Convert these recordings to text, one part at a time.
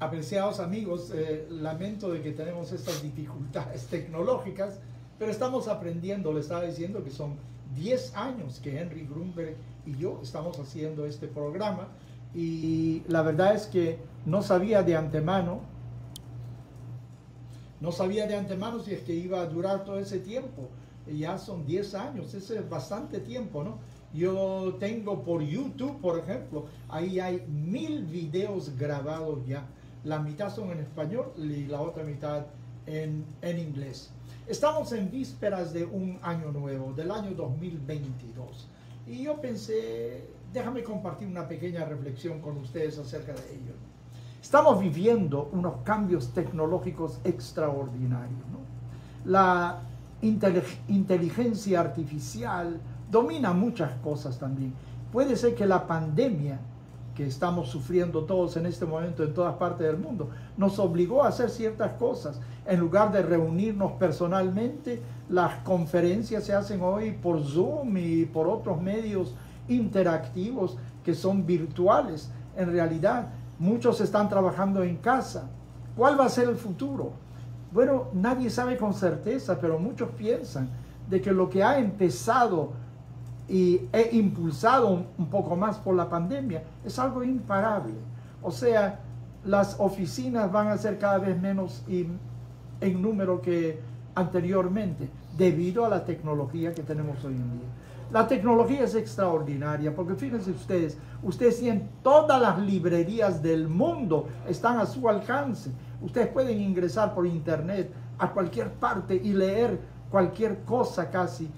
Apreciados amigos, lamento de que tenemos estas dificultades tecnológicas, pero estamos aprendiendo. Le estaba diciendo que son 10 años que Henry Grunberg y yo estamos haciendo este programa, y la verdad es que no sabía de antemano si es que iba a durar todo ese tiempo. Ya son 10 años, es bastante tiempo, ¿no? Yo tengo por YouTube, por ejemplo, ahí hay 1000 videos grabados ya. La mitad son en español y la otra mitad en inglés. Estamos en vísperas de un año nuevo, del año 2022. Y yo pensé, déjame compartir una pequeña reflexión con ustedes acerca de ello. Estamos viviendo unos cambios tecnológicos extraordinarios, ¿no? La inteligencia artificial domina muchas cosas también. Puede ser que la pandemia que estamos sufriendo todos en este momento en todas partes del mundo nos obligó a hacer ciertas cosas. En lugar de reunirnos personalmente, las conferencias se hacen hoy por Zoom y por otros medios interactivos que son virtuales. En realidad, muchos están trabajando en casa. ¿Cuál va a ser el futuro? Bueno, nadie sabe con certeza, pero muchos piensan de que lo que ha empezado e impulsado un poco más por la pandemia es algo imparable. O sea, las oficinas van a ser cada vez menos en número que anteriormente, debido a la tecnología que tenemos hoy en día. La tecnología es extraordinaria, porque fíjense ustedes tienen todas las librerías del mundo, están a su alcance. Ustedes pueden ingresar por internet a cualquier parte y leer cualquier cosa casi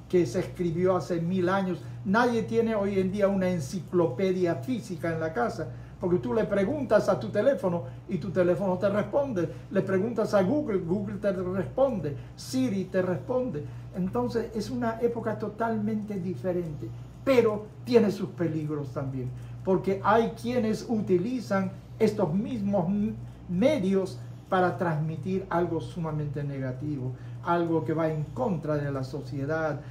que se escribió hace 1000 años. Nadie tiene hoy en día una enciclopedia física en la casa, porque tú le preguntas a tu teléfono y tu teléfono te responde. Le preguntas a Google, Google te responde. Siri te responde. Entonces es una época totalmente diferente, pero tiene sus peligros también, porque hay quienes utilizan estos mismos medios para transmitir algo sumamente negativo, algo que va en contra de la sociedad,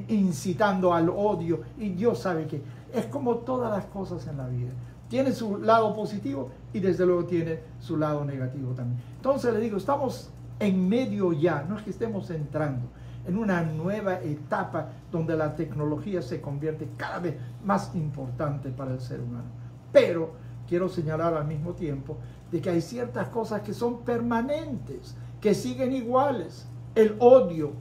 incitando al odio. Y Dios sabe que es como todas las cosas en la vida. Tiene su lado positivo y desde luego tiene su lado negativo también. Entonces le digo, estamos en medio ya, no es que estemos entrando en una nueva etapa donde la tecnología se convierte cada vez más importante para el ser humano. Pero quiero señalar al mismo tiempo de que hay ciertas cosas que son permanentes, que siguen iguales. El odio,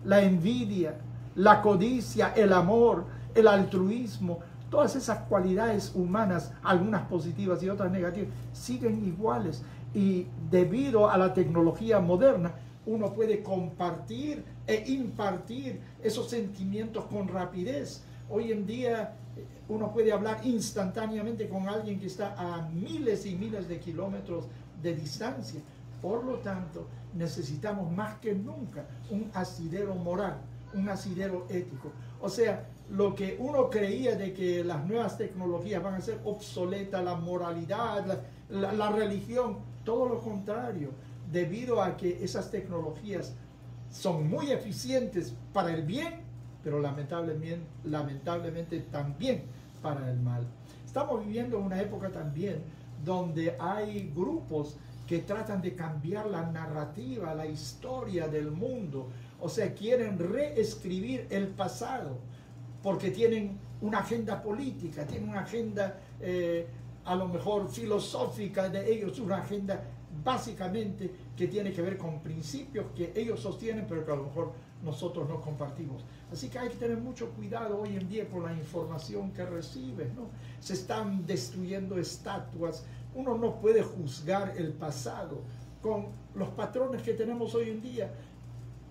la envidia, la codicia, el amor, el altruismo, todas esas cualidades humanas, algunas positivas y otras negativas, siguen iguales. Y debido a la tecnología moderna, uno puede compartir e impartir esos sentimientos con rapidez. Hoy en día uno puede hablar instantáneamente con alguien que está a miles y miles de kilómetros de distancia. Por lo tanto, necesitamos más que nunca un asidero moral, un asidero ético. O sea, lo que uno creía de que las nuevas tecnologías van a ser obsoletas, la moralidad, la religión, todo lo contrario, debido a que esas tecnologías son muy eficientes para el bien, pero lamentablemente también para el mal. Estamos viviendo una época también donde hay grupos que tratan de cambiar la narrativa, la historia del mundo. O sea, quieren reescribir el pasado porque tienen una agenda política, tienen una agenda a lo mejor filosófica de ellos, una agenda básicamente que tiene que ver con principios que ellos sostienen, pero que a lo mejor nosotros no compartimos. Así que hay que tener mucho cuidado hoy en día con la información que recibes, ¿no? Se están destruyendo estatuas. Uno no puede juzgar el pasado con los patrones que tenemos hoy en día.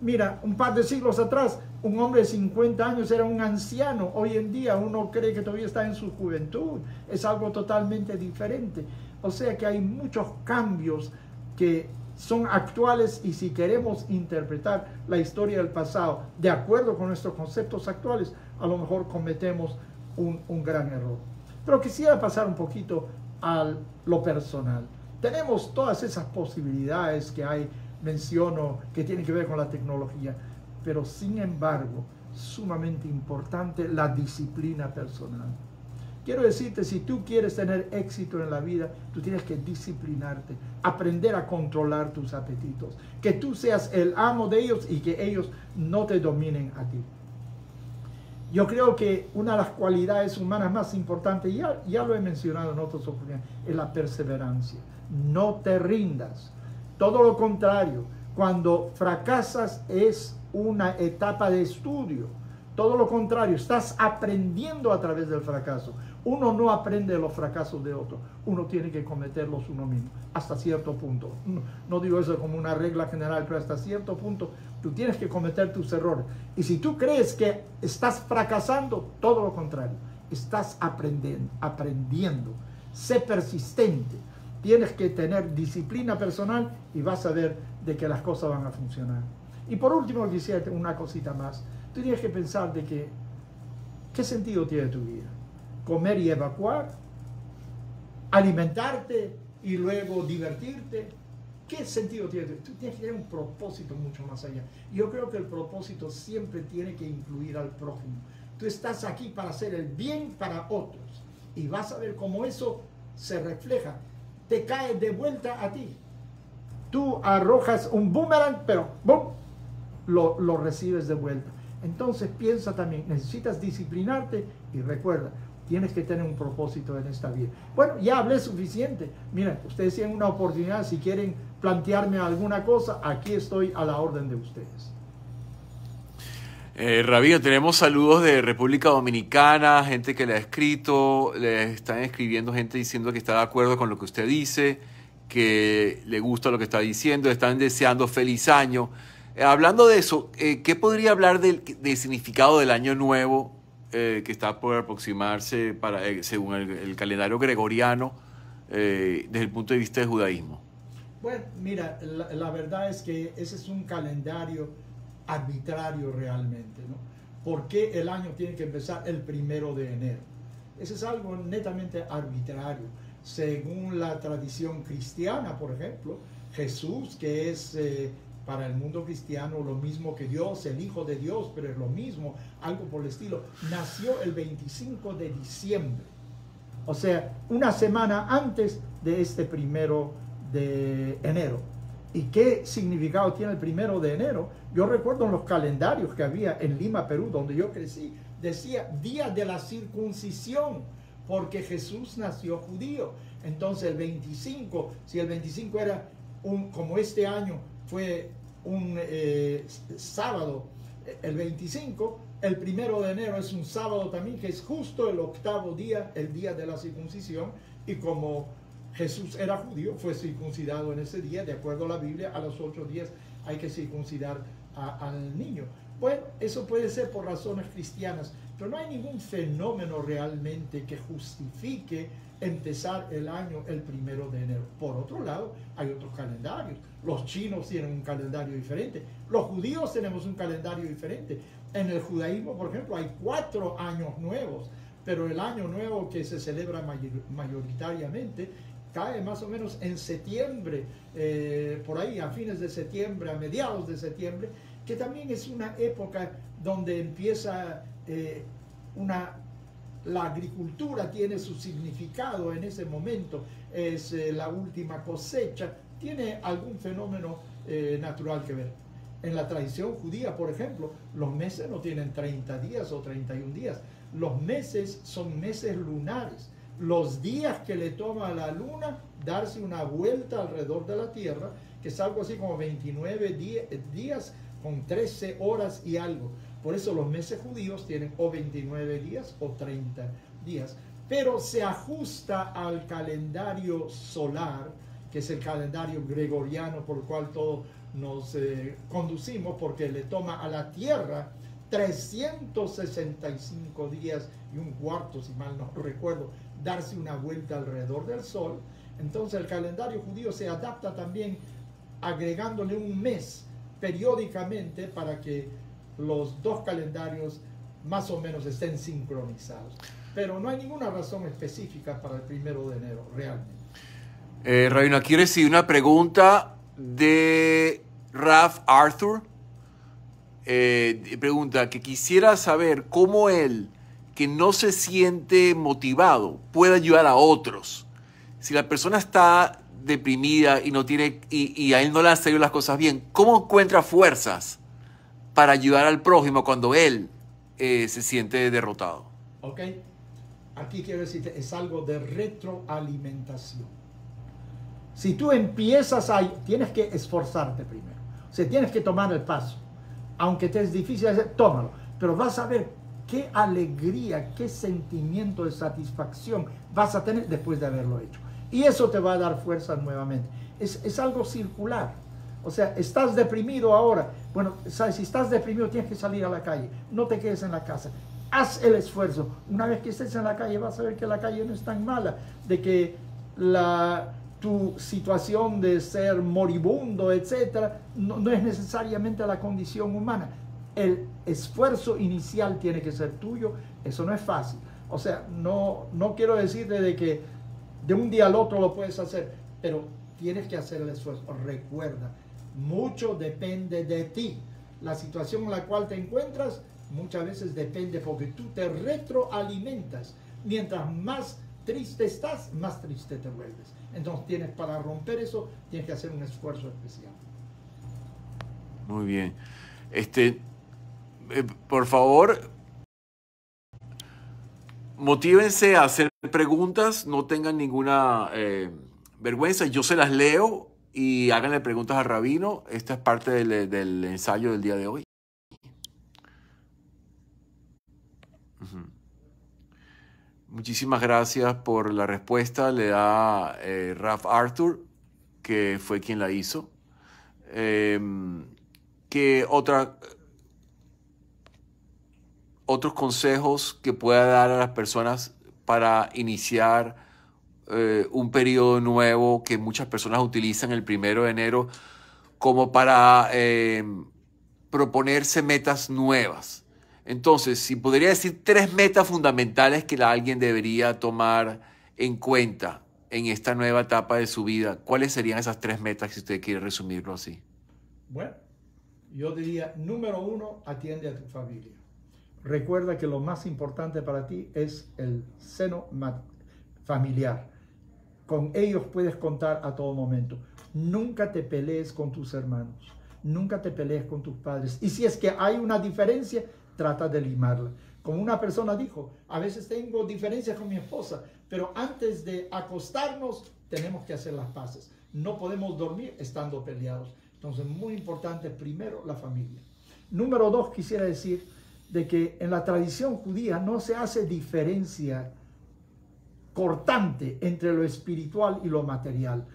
Mira, un par de siglos atrás, un hombre de 50 años era un anciano. Hoy en día uno cree que todavía está en su juventud. Es algo totalmente diferente. O sea que hay muchos cambios que son actuales, y si queremos interpretar la historia del pasado de acuerdo con nuestros conceptos actuales, a lo mejor cometemos un gran error. Pero quisiera pasar un poquito a lo personal. Tenemos todas esas posibilidades que hay, menciono, que tienen que ver con la tecnología, pero sin embargo, sumamente importante la disciplina personal. Quiero decirte, si tú quieres tener éxito en la vida, tú tienes que disciplinarte, aprender a controlar tus apetitos, que tú seas el amo de ellos y que ellos no te dominen a ti. Yo creo que una de las cualidades humanas más importantes, ya lo he mencionado en otras oportunidades, es la perseverancia. No te rindas. Todo lo contrario, cuando fracasas es una etapa de estudio. Todo lo contrario, estás aprendiendo a través del fracaso. Uno no aprende de los fracasos de otro, uno tiene que cometerlos uno mismo, hasta cierto punto. No digo eso como una regla general, pero hasta cierto punto tú tienes que cometer tus errores. Y si tú crees que estás fracasando, todo lo contrario, estás aprendiendo. Sé persistente, tienes que tener disciplina personal y vas a ver de que las cosas van a funcionar. Y por último, quisiera una cosita más. Tú tienes que pensar de que, ¿qué sentido tiene tu vida? Comer y evacuar, alimentarte y luego divertirte. ¿Qué sentido tiene? Tú tienes que tener un propósito mucho más allá. Yo creo que el propósito siempre tiene que incluir al prójimo. Tú estás aquí para hacer el bien para otros y vas a ver cómo eso se refleja, te cae de vuelta a ti. Tú arrojas un boomerang, pero ¡bum!, lo recibes de vuelta. Entonces piensa también, necesitas disciplinarte y recuerda, tienes que tener un propósito en esta vida. Bueno, ya hablé suficiente. Miren, ustedes tienen una oportunidad, si quieren plantearme alguna cosa, aquí estoy a la orden de ustedes. Rabino, tenemos saludos de República Dominicana, gente que le ha escrito, le están escribiendo gente diciendo que está de acuerdo con lo que usted dice, que le gusta lo que está diciendo, están deseando feliz año. Hablando de eso, ¿qué podría hablar del significado del año nuevo que está por aproximarse según el calendario gregoriano desde el punto de vista del judaísmo? Bueno, mira, la verdad es que ese es un calendario arbitrario realmente, ¿no? ¿Por qué el año tiene que empezar el 1 de enero? Eso es algo netamente arbitrario. Según la tradición cristiana, por ejemplo, Jesús, que es para el mundo cristiano lo mismo que Dios, el Hijo de Dios, pero es lo mismo, algo por el estilo, nació el 25 de diciembre. O sea, una semana antes de este 1 de enero. ¿Y qué significado tiene el 1 de enero? Yo recuerdo en los calendarios que había en Lima, Perú, donde yo crecí, decía Día de la Circuncisión, porque Jesús nació judío. Entonces el 25, si el 25 era como este año fue un sábado, el 25, el 1 de enero es un sábado también, que es justo el 8º día, el día de la circuncisión, y como Jesús era judío, fue circuncidado en ese día, de acuerdo a la Biblia, a los 8 días hay que circuncidar al niño. Bueno, eso puede ser por razones cristianas, pero no hay ningún fenómeno realmente que justifique empezar el año el 1 de enero. Por otro lado, hay otros calendarios. Los chinos tienen un calendario diferente. Los judíos tenemos un calendario diferente. En el judaísmo, por ejemplo, hay 4 años nuevos, pero el año nuevo que se celebra mayoritariamente cae más o menos en septiembre, por ahí a fines de septiembre, a mediados de septiembre, que también es una época donde empieza la agricultura, tiene su significado en ese momento, es la última cosecha, tiene algún fenómeno natural que ver. En la tradición judía, por ejemplo, los meses no tienen 30 días o 31 días, los meses son meses lunares. Los días que le toma a la luna darse una vuelta alrededor de la Tierra, que es algo así como 29 días con 13 horas y algo. Por eso los meses judíos tienen o 29 días o 30 días. Pero se ajusta al calendario solar, que es el calendario gregoriano por el cual todos nos conducimos, porque le toma a la Tierra 365 días y un cuarto, si mal no recuerdo, darse una vuelta alrededor del Sol. Entonces el calendario judío se adapta también agregándole un mes periódicamente para que los dos calendarios más o menos estén sincronizados. Pero no hay ninguna razón específica para el 1 de enero, realmente. Rabino, aquí recibí una pregunta de Raf Arthur. Pregunta que quisiera saber cómo él, que no se siente motivado puede ayudar a otros. Si la persona está deprimida y no tiene y a él no le han salido las cosas bien, ¿cómo encuentra fuerzas para ayudar al prójimo cuando él se siente derrotado? Ok, aquí quiero decirte, es algo de retroalimentación. Si tú empiezas tienes que esforzarte primero, o sea, tienes que tomar el paso, aunque te es difícil hacer, tómalo, pero vas a ver qué alegría, qué sentimiento de satisfacción vas a tener después de haberlo hecho. Y eso te va a dar fuerza nuevamente. Es algo circular. O sea, estás deprimido ahora. Bueno, ¿sabes? Si estás deprimido tienes que salir a la calle. No te quedes en la casa. Haz el esfuerzo. Una vez que estés en la calle vas a ver que la calle no es tan mala. De que tu situación de ser moribundo, etcétera, no es necesariamente la condición humana. El esfuerzo inicial tiene que ser tuyo. Eso no es fácil. O sea, no quiero decirte de que de un día al otro lo puedes hacer, pero tienes que hacer el esfuerzo. Recuerda, mucho depende de ti. La situación en la cual te encuentras muchas veces depende porque tú te retroalimentas. Mientras más triste estás, más triste te vuelves. Entonces para romper eso, tienes que hacer un esfuerzo especial. Muy bien. Por favor, motívense a hacer preguntas, no tengan ninguna vergüenza. Yo se las leo y háganle preguntas al rabino. Esta es parte del ensayo del día de hoy. Muchísimas gracias por la respuesta. Le da Raf Arthur, que fue quien la hizo. ¿Qué otros consejos que pueda dar a las personas para iniciar un periodo nuevo que muchas personas utilizan el 1 de enero como para proponerse metas nuevas? Entonces, si podría decir 3 metas fundamentales que alguien debería tomar en cuenta en esta nueva etapa de su vida, ¿cuáles serían esas 3 metas si usted quiere resumirlo así? Bueno, yo diría, número 1, atiende a tu familia. Recuerda que lo más importante para ti es el seno familiar. Con ellos puedes contar a todo momento. Nunca te pelees con tus hermanos. Nunca te pelees con tus padres. Y si es que hay una diferencia, trata de limarla. Como una persona dijo, a veces tengo diferencias con mi esposa, pero antes de acostarnos tenemos que hacer las paces. No podemos dormir estando peleados. Entonces, muy importante, primero, la familia. Número 2, quisiera decir de que en la tradición judía no se hace diferencia cortante entre lo espiritual y lo material,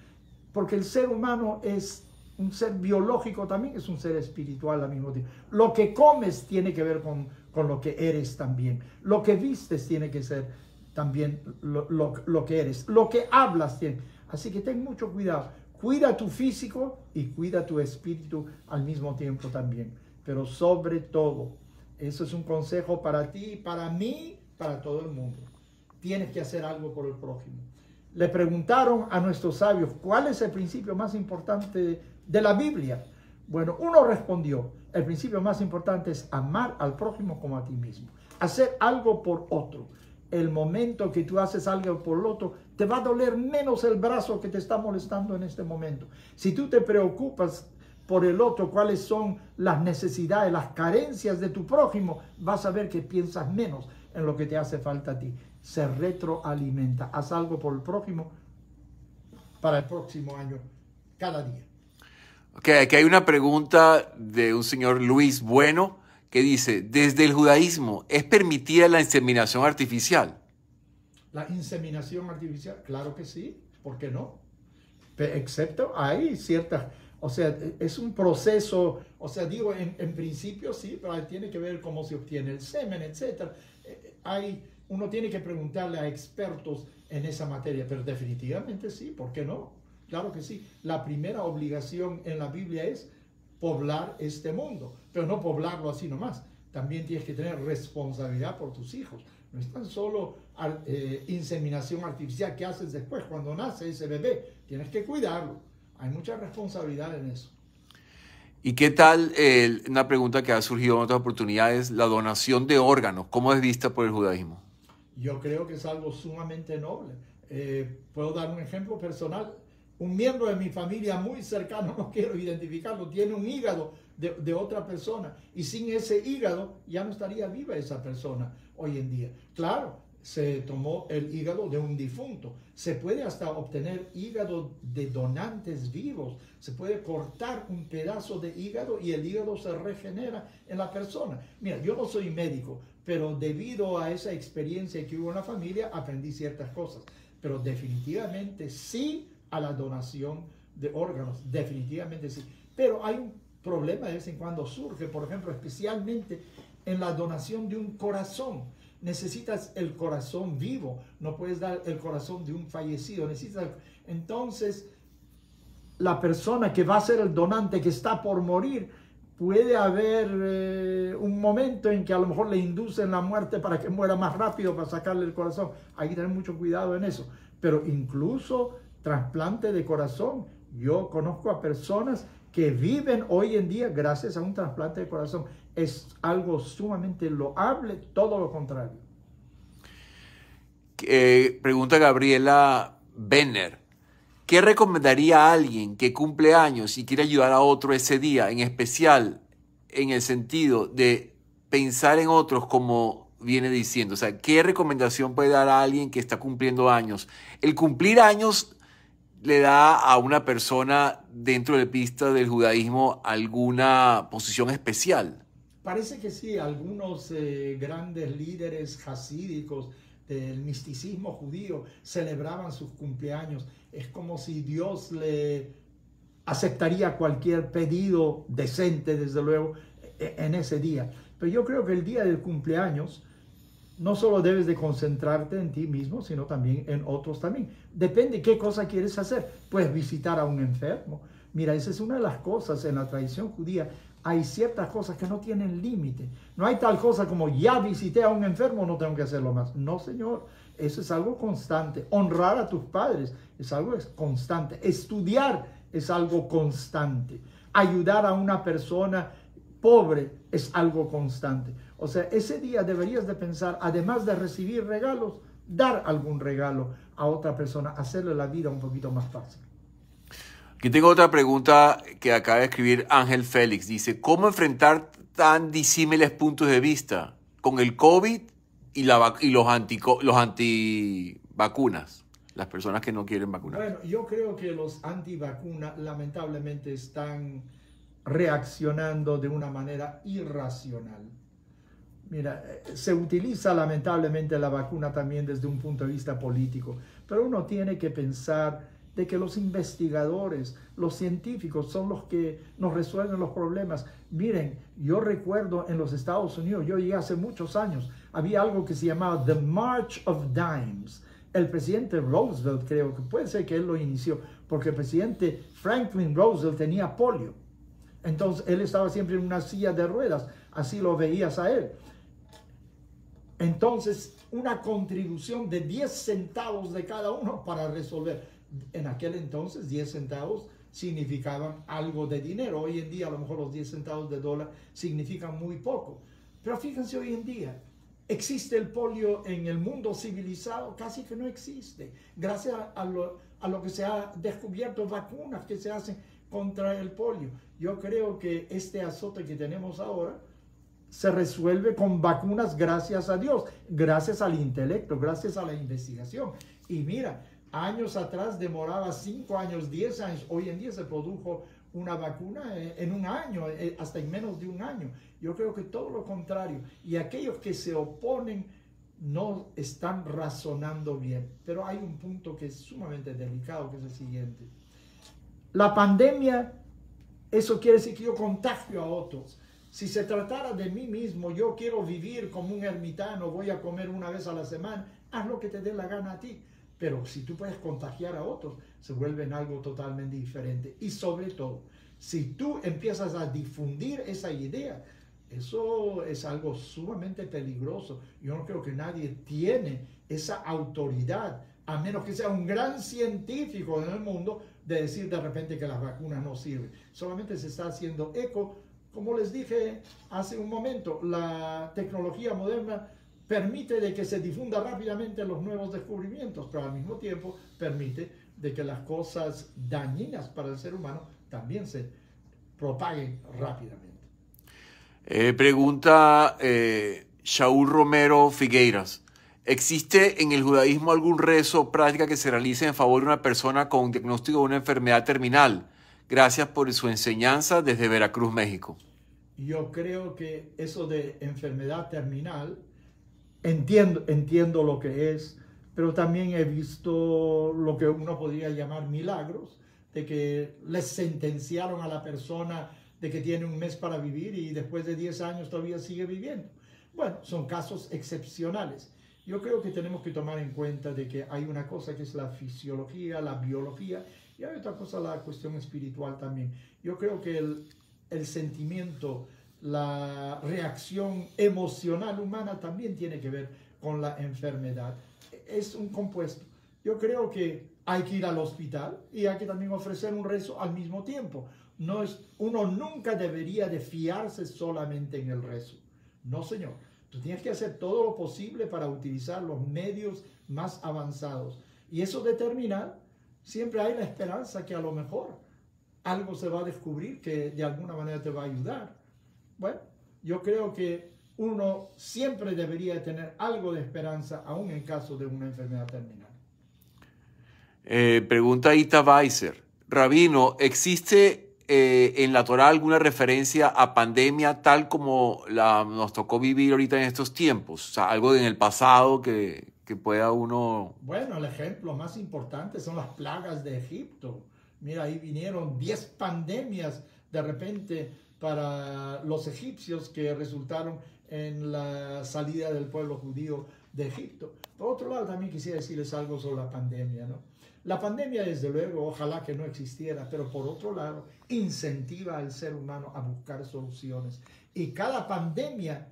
porque el ser humano es un ser biológico, también es un ser espiritual al mismo tiempo. Lo que comes tiene que ver con lo que eres también. Lo que vistes tiene que ser también lo que eres. Lo que hablas tiene. Así que ten mucho cuidado. Cuida tu físico y cuida tu espíritu al mismo tiempo también. Pero sobre todo, eso es un consejo para ti, para mí, para todo el mundo. Tienes que hacer algo por el prójimo. Le preguntaron a nuestros sabios, ¿cuál es el principio más importante de la Biblia? Bueno, uno respondió, el principio más importante es amar al prójimo como a ti mismo. Hacer algo por otro. El momento que tú haces algo por el otro, te va a doler menos el brazo que te está molestando en este momento. Si tú te preocupas por el otro, cuáles son las necesidades, las carencias de tu prójimo, vas a ver que piensas menos en lo que te hace falta a ti. Se retroalimenta. Haz algo por el prójimo para el próximo año, cada día. Ok, aquí hay una pregunta de un señor Luis Bueno que dice, desde el judaísmo, ¿es permitida la inseminación artificial? La inseminación artificial, claro que sí, ¿por qué no? Excepto hay ciertas, o sea, es un proceso, o sea, digo, en principio sí, pero tiene que ver cómo se obtiene el semen, etc. Uno tiene que preguntarle a expertos en esa materia, pero definitivamente sí, ¿por qué no? Claro que sí. La primera obligación en la Biblia es poblar este mundo, pero no poblarlo así nomás. También tienes que tener responsabilidad por tus hijos. No es tan solo inseminación artificial que haces después, cuando nace ese bebé. Tienes que cuidarlo. Hay mucha responsabilidad en eso. ¿Y qué tal, una pregunta que ha surgido en otras oportunidades, la donación de órganos? ¿Cómo es vista por el judaísmo? Yo creo que es algo sumamente noble. Puedo dar un ejemplo personal. Un miembro de mi familia muy cercano, no quiero identificarlo, tiene un hígado de otra persona y sin ese hígado ya no estaría viva esa persona hoy en día. Claro, se tomó el hígado de un difunto. Se puede hasta obtener hígado de donantes vivos. Se puede cortar un pedazo de hígado y el hígado se regenera en la persona. Mira, yo no soy médico, pero debido a esa experiencia que hubo en la familia, aprendí ciertas cosas. Pero definitivamente sí a la donación de órganos, definitivamente sí. Pero hay un problema de vez en cuando surge, por ejemplo, especialmente en la donación de un corazón. Necesitas el corazón vivo, no puedes dar el corazón de un fallecido. Entonces, la persona que va a ser el donante, que está por morir, puede haber un momento en que a lo mejor le inducen la muerte para que muera más rápido para sacarle el corazón. Hay que tener mucho cuidado en eso. Pero incluso trasplante de corazón, yo conozco a personas que viven hoy en día gracias a un trasplante de corazón. Es algo sumamente loable, todo lo contrario. Pregunta Gabriela Benner. ¿Qué recomendaría a alguien que cumple años y quiere ayudar a otro ese día, en especial en el sentido de pensar en otros como viene diciendo? O sea, ¿qué recomendación puede dar a alguien que está cumpliendo años? El cumplir años le da a una persona dentro de la pista del judaísmo alguna posición especial. Parece que sí, algunos grandes líderes hasídicos del misticismo judío celebraban sus cumpleaños. Es como si Dios le aceptaría cualquier pedido decente, desde luego, en ese día. Pero yo creo que el día del cumpleaños no solo debes de concentrarte en ti mismo, sino también en otros también. Depende qué cosa quieres hacer. Puedes visitar a un enfermo. Mira, esa es una de las cosas en la tradición judía. Hay ciertas cosas que no tienen límite. No hay tal cosa como ya visité a un enfermo, no tengo que hacerlo más. No, señor. Eso es algo constante. Honrar a tus padres es algo constante. Estudiar es algo constante. Ayudar a una persona pobre es algo constante. O sea, ese día deberías de pensar, además de recibir regalos, dar algún regalo a otra persona, hacerle la vida un poquito más fácil. Aquí tengo otra pregunta que acaba de escribir Ángel Félix. Dice, ¿cómo enfrentar tan disímiles puntos de vista con el COVID y los antivacunas? Las personas que no quieren vacunar. Bueno, yo creo que los antivacunas lamentablemente están reaccionando de una manera irracional. Mira, se utiliza lamentablemente la vacuna también desde un punto de vista político, pero uno tiene que pensar de que los investigadores, los científicos son los que nos resuelven los problemas. Miren, yo recuerdo en los Estados Unidos, yo llegué hace muchos años, había algo que se llamaba The March of Dimes. El presidente Roosevelt, creo que puede ser que él lo inició, porque el presidente Franklin Roosevelt tenía polio. Entonces él estaba siempre en una silla de ruedas, así lo veías a él. Entonces, una contribución de 10 centavos de cada uno para resolver. En aquel entonces 10 centavos significaban algo de dinero. Hoy en día a lo mejor los 10 centavos de dólar significan muy poco. Pero fíjense hoy en día, ¿existe el polio en el mundo civilizado? Casi que no existe. Gracias a lo que se ha descubierto, vacunas que se hacen contra el polio. Yo creo que este azote que tenemos ahora se resuelve con vacunas, gracias a Dios, gracias al intelecto, gracias a la investigación. Y mira, años atrás demoraba 5 años, 10 años. Hoy en día se produjo una vacuna en un año, hasta en menos de un año. Yo creo que todo lo contrario. Y aquellos que se oponen no están razonando bien. Pero hay un punto que es sumamente delicado, que es el siguiente. La pandemia, eso quiere decir que yo contagio a otros. Si se tratara de mí mismo, yo quiero vivir como un ermitaño, voy a comer una vez a la semana, haz lo que te dé la gana a ti. Pero si tú puedes contagiar a otros, se vuelven algo totalmente diferente. Y sobre todo, si tú empiezas a difundir esa idea, eso es algo sumamente peligroso. Yo no creo que nadie tiene esa autoridad a menos que sea un gran científico en el mundo, de decir de repente que las vacunas no sirven. Solamente se está haciendo eco. Como les dije hace un momento, la tecnología moderna permite de que se difunda rápidamente los nuevos descubrimientos, pero al mismo tiempo permite de que las cosas dañinas para el ser humano también se propaguen rápidamente. Pregunta Shaul Romero Figueiras. ¿Existe en el judaísmo algún rezo o práctica que se realice en favor de una persona con un diagnóstico de una enfermedad terminal? Gracias por su enseñanza desde Veracruz, México. Yo creo que eso de enfermedad terminal, entiendo lo que es, pero también he visto lo que uno podría llamar milagros, de que les sentenciaron a la persona de que tiene un mes para vivir y después de 10 años todavía sigue viviendo. Bueno, son casos excepcionales. Yo creo que tenemos que tomar en cuenta de que hay una cosa que es la fisiología, la biología, y hay otra cosa, la cuestión espiritual también. Yo creo que el sentimiento, la reacción emocional humana también tiene que ver con la enfermedad. Es un compuesto. Yo creo que hay que ir al hospital y hay que también ofrecer un rezo al mismo tiempo. Uno nunca debería de fiarse solamente en el rezo. No, señor. Tú tienes que hacer todo lo posible para utilizar los medios más avanzados. Y eso determina, siempre hay la esperanza que a lo mejor algo se va a descubrir que de alguna manera te va a ayudar. Bueno, yo creo que uno siempre debería tener algo de esperanza, aún en caso de una enfermedad terminal. Pregunta Ita Weiser. Rabino, ¿existe en la Torá alguna referencia a pandemia tal como nos tocó vivir ahorita en estos tiempos? O sea, algo en el pasado que pueda uno... Bueno, el ejemplo más importante son las plagas de Egipto. Mira, ahí vinieron 10 pandemias de repente para los egipcios que resultaron en la salida del pueblo judío de Egipto. Por otro lado, también quisiera decirles algo sobre la pandemia, ¿no? La pandemia, desde luego, ojalá que no existiera, pero por otro lado, incentiva al ser humano a buscar soluciones. Y cada pandemia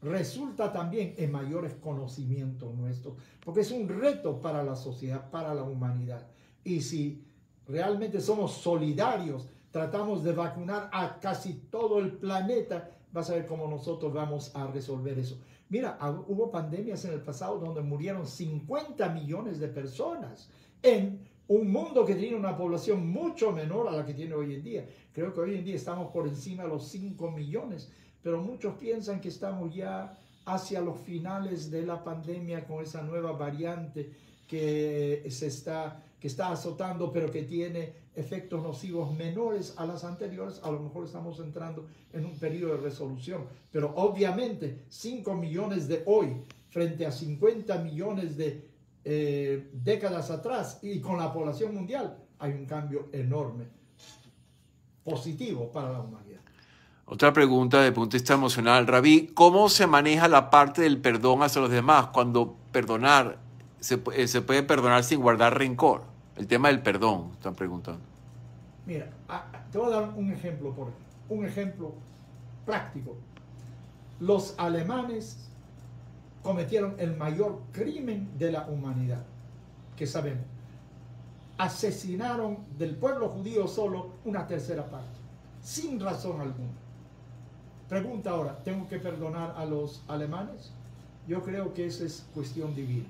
resulta también en mayores conocimientos nuestros, porque es un reto para la sociedad, para la humanidad. Y si realmente somos solidarios, tratamos de vacunar a casi todo el planeta, vas a ver cómo nosotros vamos a resolver eso. Mira, hubo pandemias en el pasado donde murieron 50 millones de personas en un mundo que tiene una población mucho menor a la que tiene hoy en día. Creo que hoy en día estamos por encima de los 5 millones, pero muchos piensan que estamos ya hacia los finales de la pandemia con esa nueva variante que está azotando, pero que tiene efectos nocivos menores a las anteriores. A lo mejor estamos entrando en un periodo de resolución, pero obviamente 5 millones de hoy frente a 50 millones de décadas atrás y con la población mundial hay un cambio enorme, positivo para la humanidad. Otra pregunta desde el punto de vista emocional. Rabí, ¿cómo se maneja la parte del perdón hacia los demás? Cuando perdonar, se puede perdonar sin guardar rencor. El tema del perdón, están preguntando. Mira, te voy a dar un ejemplo práctico. Los alemanes cometieron el mayor crimen de la humanidad, que sabemos. Asesinaron del pueblo judío solo una tercera parte, sin razón alguna. Pregunta ahora, ¿tengo que perdonar a los alemanes? Yo creo que esa es cuestión divina.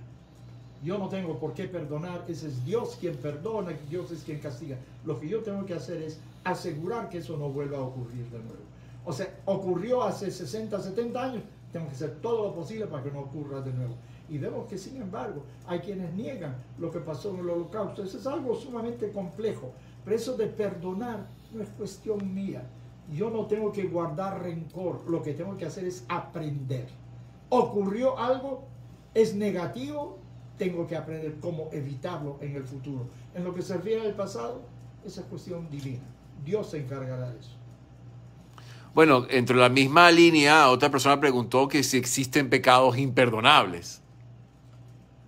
Yo no tengo por qué perdonar, ese es Dios quien perdona, Dios es quien castiga. Lo que yo tengo que hacer es asegurar que eso no vuelva a ocurrir de nuevo. O sea, ocurrió hace 60, 70 años, tengo que hacer todo lo posible para que no ocurra de nuevo. Y vemos que, sin embargo, hay quienes niegan lo que pasó en el Holocausto. Eso es algo sumamente complejo. Pero eso de perdonar no es cuestión mía. Yo no tengo que guardar rencor. Lo que tengo que hacer es aprender. Ocurrió algo, es negativo, tengo que aprender cómo evitarlo en el futuro. En lo que se refiere al pasado, esa es cuestión divina. Dios se encargará de eso. Bueno, entre la misma línea, otra persona preguntó que si existen pecados imperdonables.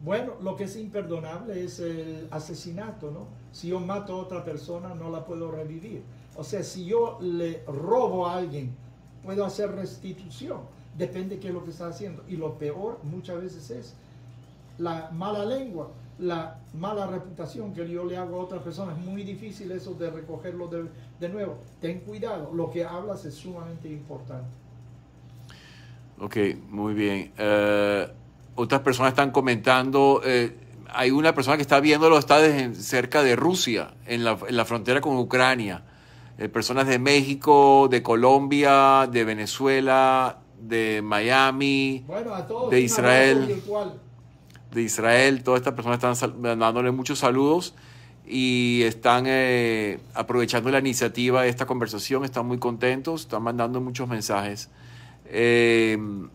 Bueno, lo que es imperdonable es el asesinato, ¿no? Si yo mato a otra persona, no la puedo revivir. O sea, si yo le robo a alguien, puedo hacer restitución. Depende de qué es lo que está haciendo. Y lo peor muchas veces es la mala lengua, la mala reputación que yo le hago a otras personas. Es muy difícil eso de recogerlo de nuevo. Ten cuidado, lo que hablas es sumamente importante. Ok, muy bien. Otras personas están comentando, hay una persona que está viéndolo, está cerca de Rusia, en la frontera con Ucrania. Personas de México, de Colombia, de Venezuela, de Miami, bueno, a todos de Israel. Virtual. De Israel, todas estas personas están dándole muchos saludos y están aprovechando la iniciativa de esta conversación, están muy contentos, están mandando muchos mensajes. Desde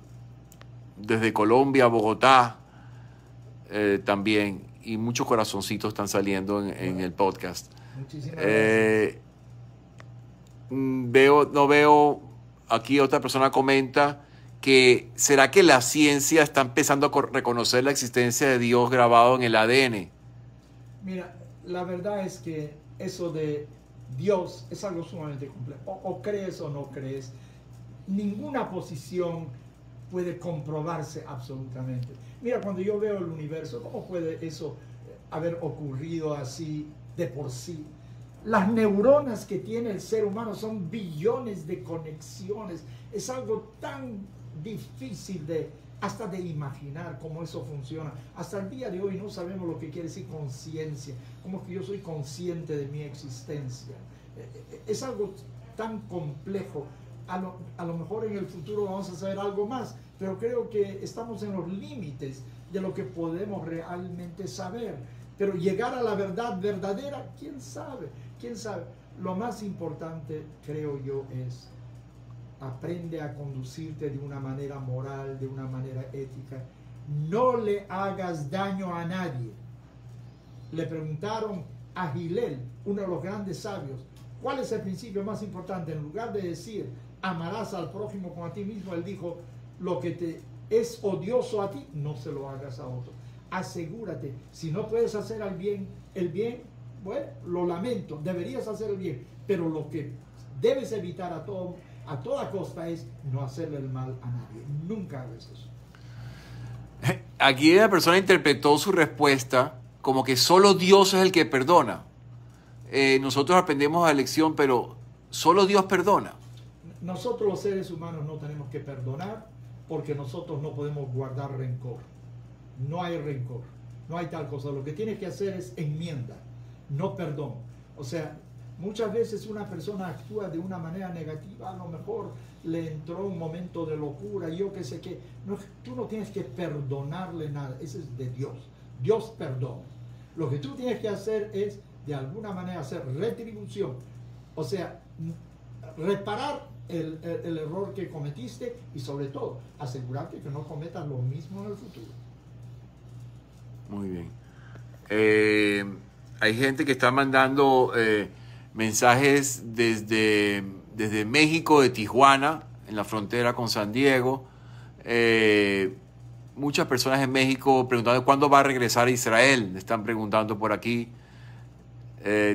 Colombia, Bogotá, también, y muchos corazoncitos están saliendo en el podcast. Muchísimas gracias. No veo, aquí otra persona comenta que ¿será que la ciencia está empezando a reconocer la existencia de Dios grabado en el ADN? Mira, la verdad es que eso de Dios es algo sumamente complejo. O crees o no crees. Ninguna posición puede comprobarse absolutamente. Mira, cuando yo veo el universo, ¿cómo puede eso haber ocurrido así de por sí? Las neuronas que tiene el ser humano son billones de conexiones. Es algo tan difícil hasta de imaginar cómo eso funciona. Hasta el día de hoy no sabemos lo que quiere decir conciencia. Cómo que yo soy consciente de mi existencia. Es algo tan complejo. A lo mejor en el futuro vamos a saber algo más, pero creo que estamos en los límites de lo que podemos realmente saber. Pero llegar a la verdad verdadera, ¿quién sabe? ¿Quién sabe? Lo más importante, creo yo, es aprende a conducirte de una manera moral, de una manera ética. No le hagas daño a nadie. Le preguntaron a Hillel, uno de los grandes sabios, ¿cuál es el principio más importante? En lugar de decir, amarás al prójimo como a ti mismo, él dijo, lo que te es odioso a ti, no se lo hagas a otro. Asegúrate, si no puedes hacer el bien, bueno, lo lamento, deberías hacer el bien, pero lo que debes evitar a toda costa es no hacerle el mal a nadie. Nunca hagas eso. Aquí la persona interpretó su respuesta como que solo Dios es el que perdona. Nosotros aprendemos la lección, pero solo Dios perdona. Nosotros los seres humanos no tenemos que perdonar porque nosotros no podemos guardar rencor. No hay rencor, no hay tal cosa. Lo que tienes que hacer es enmienda, no perdón. O sea, muchas veces una persona actúa de una manera negativa, a lo mejor le entró un momento de locura, yo qué sé qué. No, tú no tienes que perdonarle nada, eso es de Dios. Dios perdona. Lo que tú tienes que hacer es, de alguna manera, hacer retribución. O sea, reparar el error que cometiste y sobre todo asegurarte que no cometas lo mismo en el futuro. Muy bien. Hay gente que está mandando mensajes desde México, de Tijuana, en la frontera con San Diego. Muchas personas en México preguntando cuándo va a regresar a Israel. Me están preguntando por aquí.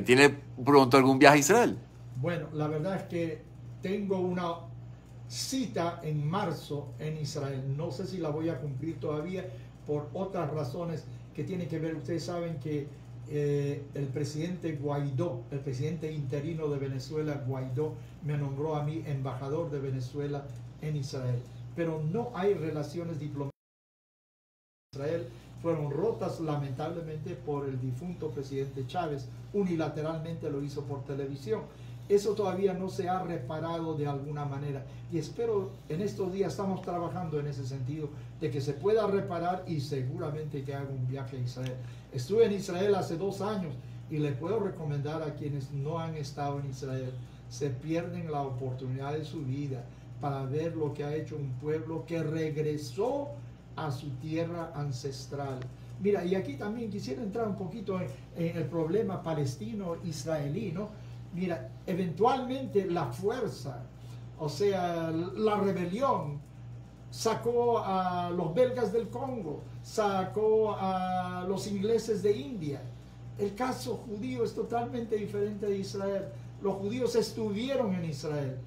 ¿Tiene pronto algún viaje a Israel? Bueno, la verdad es que tengo una cita en marzo en Israel. No sé si la voy a cumplir todavía por otras razones que tienen que ver. Ustedes saben que el presidente Guaidó, el presidente interino de Venezuela, Guaidó, me nombró a mí embajador de Venezuela en Israel. Pero no hay relaciones diplomáticas con Israel. Fueron rotas lamentablemente por el difunto presidente Chávez. Unilateralmente lo hizo por televisión. Eso todavía no se ha reparado de alguna manera y espero en estos días estamos trabajando en ese sentido de que se pueda reparar y seguramente que haga un viaje a Israel. Estuve en Israel hace 2 años y le puedo recomendar a quienes no han estado en Israel, se pierden la oportunidad de su vida para ver lo que ha hecho un pueblo que regresó a su tierra ancestral. Mira, y aquí también quisiera entrar un poquito en el problema palestino-israelí, ¿no? Mira, eventualmente la fuerza, o sea, la rebelión, sacó a los belgas del Congo, sacó a los ingleses de India. El caso judío es totalmente diferente de Israel. Los judíos estuvieron en Israel.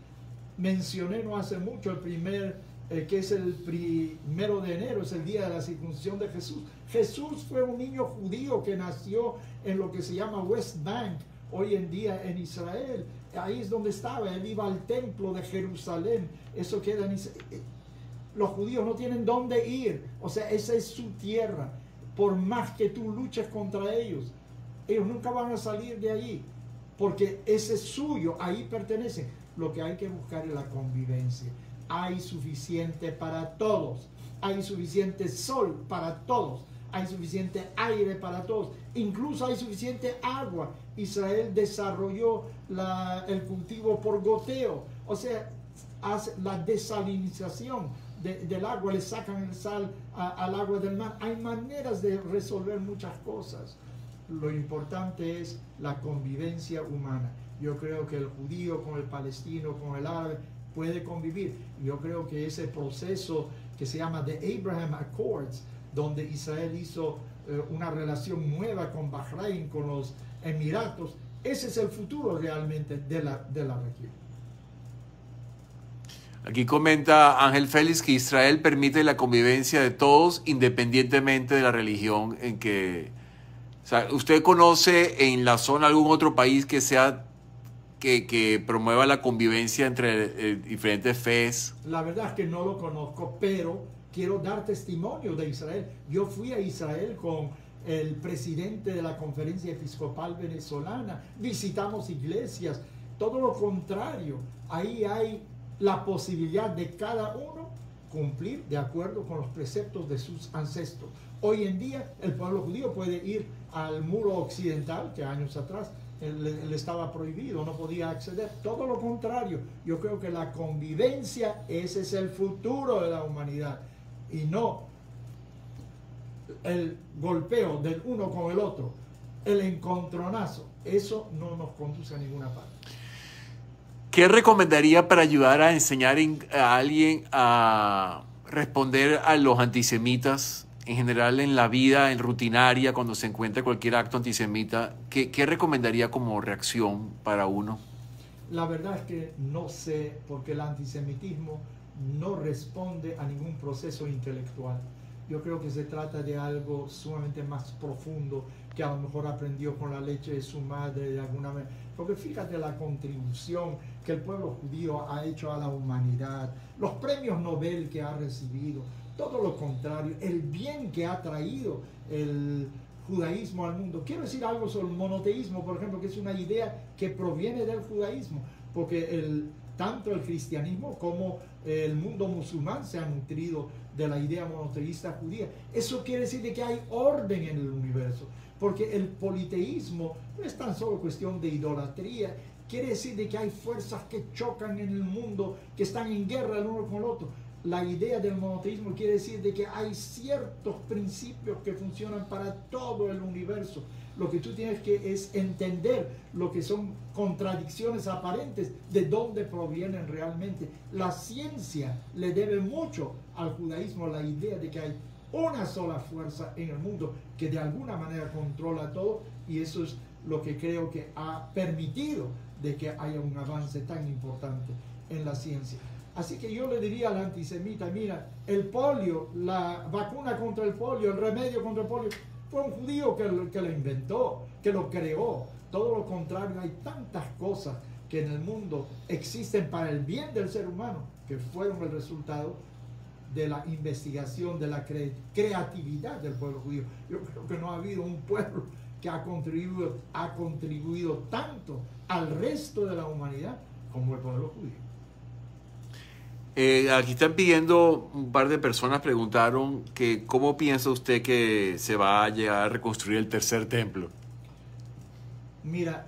Mencioné no hace mucho el primer que es el 1 de enero, es el día de la circuncisión de Jesús. Jesús fue un niño judío que nació en lo que se llama West Bank, hoy en día en Israel. Ahí es donde estaba, él iba al templo de Jerusalén, eso queda en Israel. Los judíos no tienen dónde ir, o sea, esa es su tierra. Por más que tú luches contra ellos, ellos nunca van a salir de allí, porque ese es suyo, ahí pertenecen. Lo que hay que buscar es la convivencia. Hay suficiente para todos, hay suficiente sol para todos, hay suficiente aire para todos, incluso hay suficiente agua. Israel desarrolló el cultivo por goteo, o sea, hace la desalinización del agua, le sacan el sal al agua del mar. Hay maneras de resolver muchas cosas. Lo importante es la convivencia humana. Yo creo que el judío con el palestino, con el árabe, puede convivir. Yo creo que ese proceso que se llama The Abraham Accords, donde Israel hizo una relación nueva con Bahrein, con los Emiratos, ese es el futuro realmente de la región. Aquí comenta Ángel Félix que Israel permite la convivencia de todos independientemente de la religión en que... O sea, ¿usted conoce en la zona algún otro país que sea que promueva la convivencia entre diferentes fees? La verdad es que no lo conozco, pero quiero dar testimonio de Israel. Yo fui a Israel con el presidente de la Conferencia Episcopal Venezolana, visitamos iglesias, todo lo contrario. Ahí hay la posibilidad de cada uno cumplir de acuerdo con los preceptos de sus ancestros. Hoy en día el pueblo judío puede ir al muro occidental, que años atrás él estaba prohibido, no podía acceder. Todo lo contrario, yo creo que la convivencia, ese es el futuro de la humanidad, y no el golpeo del uno con el otro, el encontronazo. Eso no nos conduce a ninguna parte. ¿Qué recomendaría para ayudar a enseñar a alguien a responder a los antisemitas en general en la vida, en rutinaria, cuando se encuentra cualquier acto antisemita? ¿Qué recomendaría como reacción para uno? La verdad es que no sé, porque el antisemitismo no responde a ningún proceso intelectual. Yo creo que se trata de algo sumamente más profundo, que a lo mejor aprendió con la leche de su madre de alguna manera. Porque fíjate la contribución que el pueblo judío ha hecho a la humanidad, los premios Nobel que ha recibido, todo lo contrario, el bien que ha traído el judaísmo al mundo. Quiero decir algo sobre el monoteísmo, por ejemplo, que es una idea que proviene del judaísmo, porque tanto el cristianismo como el mundo musulmán se han nutrido de la idea monoteísta judía. Eso quiere decir de que hay orden en el universo, porque el politeísmo no es tan solo cuestión de idolatría, quiere decir de que hay fuerzas que chocan en el mundo, que están en guerra el uno con el otro. La idea del monoteísmo quiere decir de que hay ciertos principios que funcionan para todo el universo. Lo que tú tienes que es entender lo que son contradicciones aparentes, de dónde provienen realmente. La ciencia le debe mucho al judaísmo, la idea de que hay una sola fuerza en el mundo que de alguna manera controla todo, y eso es lo que creo que ha permitido de que haya un avance tan importante en la ciencia. Así que yo le diría al antisemita, mira, el polio, la vacuna contra el polio, el remedio contra el polio, fue un judío que lo inventó, que lo creó. Todo lo contrario, hay tantas cosas que en el mundo existen para el bien del ser humano, que fueron el resultado de la investigación, de la creatividad del pueblo judío. Yo creo que no ha habido un pueblo que ha contribuido tanto al resto de la humanidad como el pueblo judío. Aquí están pidiendo, un par de personas preguntaron que cómo piensa usted que se va a llegar a reconstruir el tercer templo. Mira,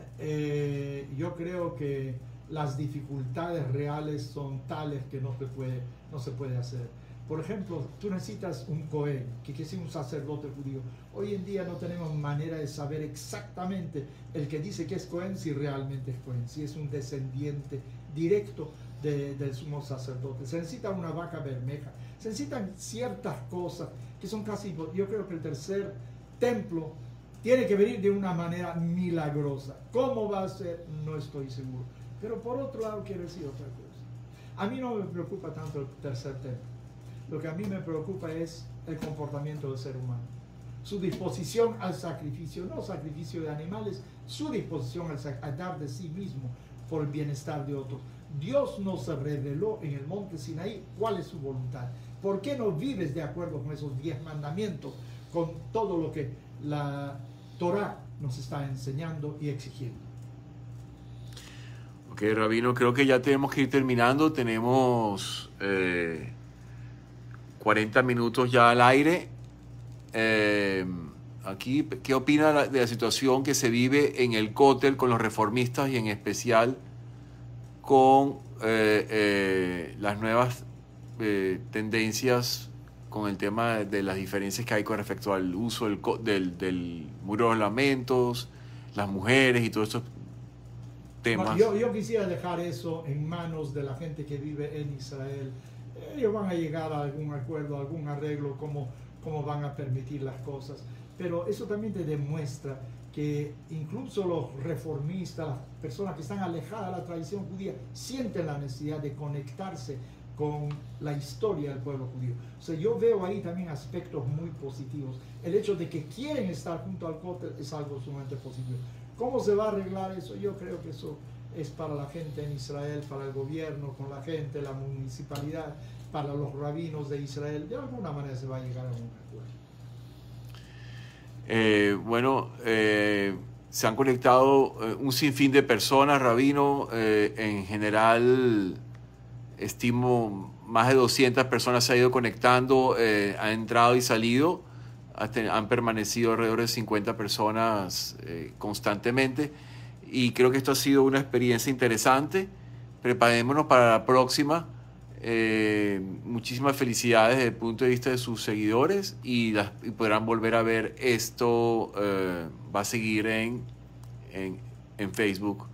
yo creo que las dificultades reales son tales que no se puede hacer. Por ejemplo, tú necesitas un Cohen, que es un sacerdote judío. Hoy en día no tenemos manera de saber exactamente el que dice que es Cohen, si realmente es Cohen, si es un descendiente directo del sumo sacerdote. Se necesita una vaca bermeja, se necesitan ciertas cosas que son casi... Yo creo que el tercer templo tiene que venir de una manera milagrosa. ¿Cómo va a ser? No estoy seguro. Pero por otro lado quiero decir otra cosa. A mí no me preocupa tanto el tercer templo. Lo que a mí me preocupa es el comportamiento del ser humano. Su disposición al sacrificio, no sacrificio de animales, su disposición a dar de sí mismo por el bienestar de otros. Dios nos reveló en el monte Sinaí cuál es su voluntad. ¿Por qué no vives de acuerdo con esos 10 mandamientos, con todo lo que la Torá nos está enseñando y exigiendo? Ok, Rabino, creo que ya tenemos que ir terminando. Tenemos 40 minutos ya al aire. Aquí, ¿qué opina de la situación que se vive en el Cótel con los reformistas y en especial con las nuevas tendencias con el tema de las diferencias que hay con respecto al uso del muro de los lamentos, las mujeres y todos estos temas? Yo quisiera dejar eso en manos de la gente que vive en Israel. Ellos van a llegar a algún acuerdo, a algún arreglo, cómo van a permitir las cosas. Pero eso también te demuestra que incluso los reformistas, las personas que están alejadas de la tradición judía, sienten la necesidad de conectarse con la historia del pueblo judío. O sea, yo veo ahí también aspectos muy positivos. El hecho de que quieren estar junto al Cótel es algo sumamente positivo. ¿Cómo se va a arreglar eso? Yo creo que eso es para la gente en Israel, para el gobierno, con la gente, la municipalidad, para los rabinos de Israel. De alguna manera se va a llegar a un acuerdo. Se han conectado un sinfín de personas, Rabino. En general, estimo más de 200 personas se han ido conectando, han entrado y salido. Han permanecido alrededor de 50 personas constantemente. Y creo que esto ha sido una experiencia interesante. Preparémonos para la próxima. Muchísimas felicidades desde el punto de vista de sus seguidores y podrán volver a ver esto. Va a seguir en Facebook.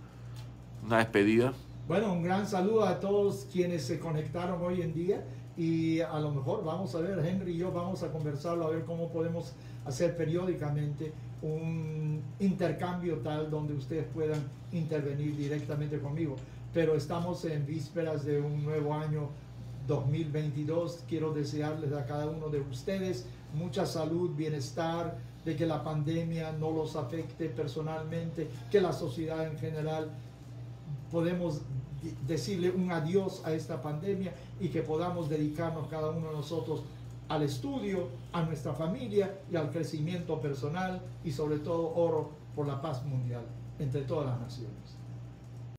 Una despedida. Bueno, un gran saludo a todos quienes se conectaron hoy en día y a lo mejor vamos a ver, Henry y yo vamos a conversarlo, a ver cómo podemos hacer periódicamente un intercambio tal donde ustedes puedan intervenir directamente conmigo. Pero estamos en vísperas de un nuevo año 2022. Quiero desearles a cada uno de ustedes mucha salud, bienestar, de que la pandemia no los afecte personalmente, que la sociedad en general podemos decirle un adiós a esta pandemia y que podamos dedicarnos cada uno de nosotros al estudio, a nuestra familia y al crecimiento personal y sobre todo oro por la paz mundial entre todas las naciones.